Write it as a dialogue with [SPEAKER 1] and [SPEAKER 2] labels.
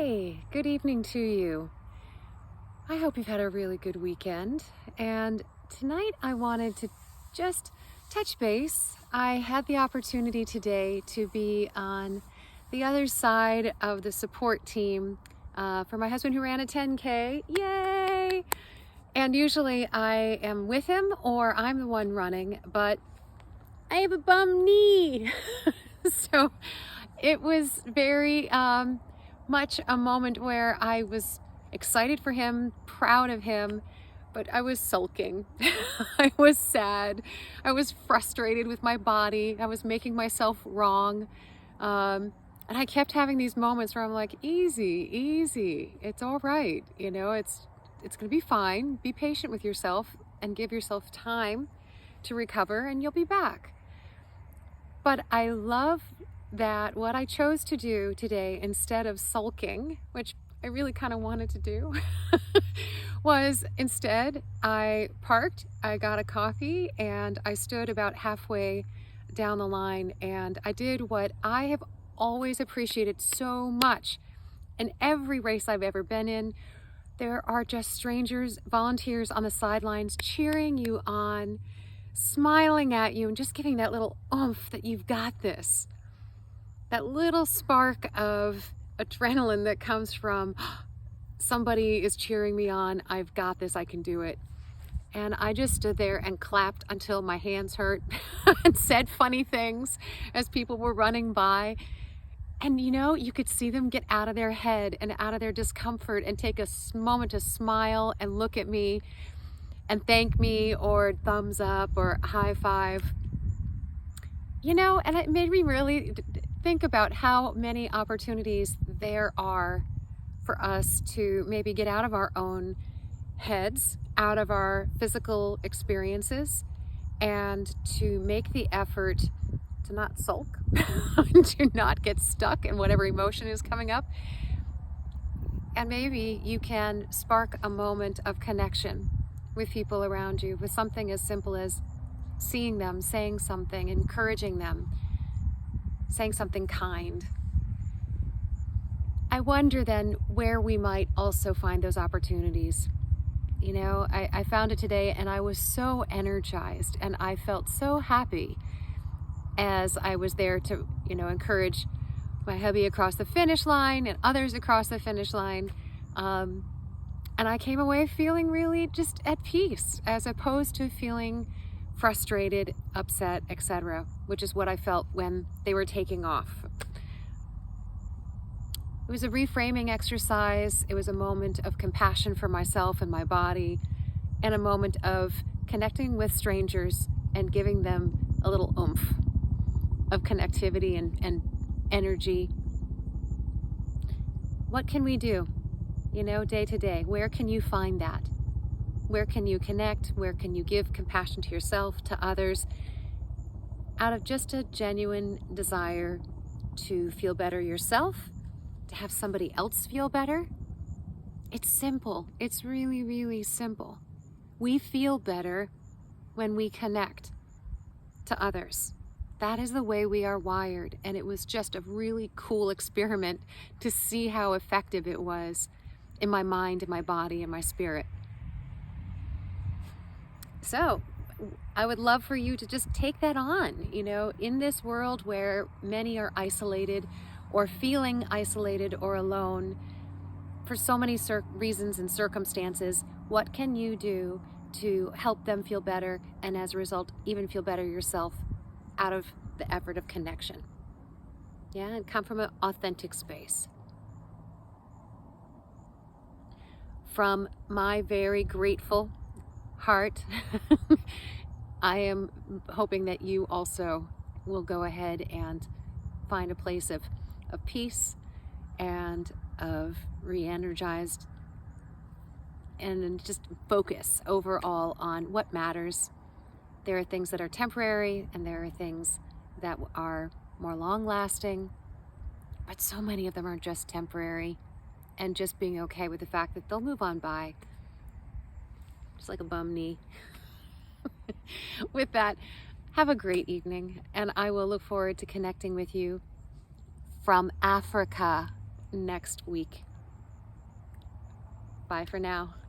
[SPEAKER 1] Hey, good evening to you. I hope you've had a really good weekend. And tonight I wanted to just touch base. I had the opportunity today to be on the other side of the support team for my husband who ran a 10K. Yay! And usually I am with him or I'm the one running, but I have a bum knee. So it was very much a moment where I was excited for him, proud of him, but I was sulking. I was sad. I was frustrated with my body. I was making myself wrong. And I kept having these moments where I'm like, easy, easy. It's all right. It's going to be fine. Be patient with yourself and give yourself time to recover and you'll be back. But I love that what I chose to do today, instead of sulking, which I really kind of wanted to do, was instead I parked, I got a coffee, and I stood about halfway down the line, and I did what I have always appreciated so much. In every race I've ever been in, there are just strangers, volunteers on the sidelines cheering you on, smiling at you, and just giving that little oomph that you've got this. That little spark of adrenaline that comes from somebody is cheering me on, I've got this, I can do it. And I just stood there and clapped until my hands hurt and said funny things as people were running by. And you could see them get out of their head and out of their discomfort and take a moment to smile and look at me and thank me or thumbs up or high five. And it made me really think about how many opportunities there are for us to maybe get out of our own heads, out of our physical experiences, and to make the effort to not sulk, to not get stuck in whatever emotion is coming up. And maybe you can spark a moment of connection with people around you with something as simple as seeing them, saying something, encouraging them, saying something kind. I wonder then where we might also find those opportunities. I found it today and I was so energized and I felt so happy as I was there to, encourage my hubby across the finish line and others across the finish line. And I came away feeling really just at peace as opposed to feeling frustrated, upset, etc., which is what I felt when they were taking off. It was a reframing exercise. It was a moment of compassion for myself and my body, and a moment of connecting with strangers and giving them a little oomph of connectivity and energy. What can we do, day to day? Where can you find that? Where can you connect? Where can you give compassion to yourself, to others, out of just a genuine desire to feel better yourself, to have somebody else feel better? It's simple. It's really, really simple. We feel better when we connect to others. That is the way we are wired, and it was just a really cool experiment to see how effective it was in my mind, in my body, in my spirit. So I would love for you to just take that on, in this world where many are isolated or feeling isolated or alone for so many reasons and circumstances. What can you do to help them feel better and as a result even feel better yourself out of the effort of connection? Yeah, and come from an authentic space. From my very grateful heart, I am hoping that you also will go ahead and find a place of peace and of re-energized and just focus overall on what matters. There are things that are temporary and there are things that are more long-lasting, but so many of them are just temporary, and just being okay with the fact that they'll move on by, just like a bum knee. With that, have a great evening, and I will look forward to connecting with you from Africa next week. Bye for now.